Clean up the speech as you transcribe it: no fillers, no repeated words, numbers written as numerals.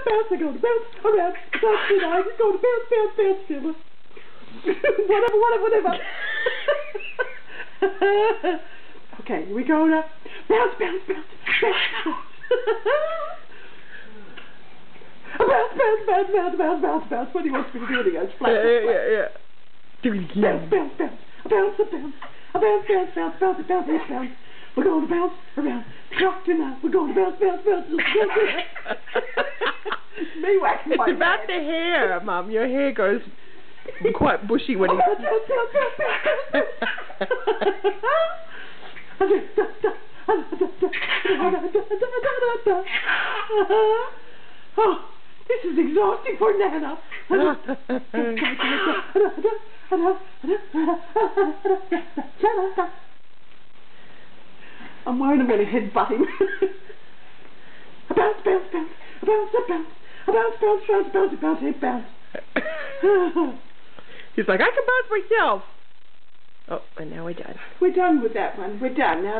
bounce, I'm gonna bounce around, bounce tonight, I'm gonna bounce, bounce, bounce, Silver. whatever. Okay, we're gonna bounce, bounce, bounce, bounce, bounce. Bounce. What do you want me to do again? Yeah. Do it again. Bounce. Bounce. We're going to bounce around. Clock tonight. We're going to bounce. Me whacking my It's about head. the hair, Mum. Your hair goes quite bushy when you... Oh, this is exhausting for Nana. I'm worried I'm going to headbutt him. Bounce. He's like, I can bounce myself. Oh, and now we're done. We're done with that one. We're done now.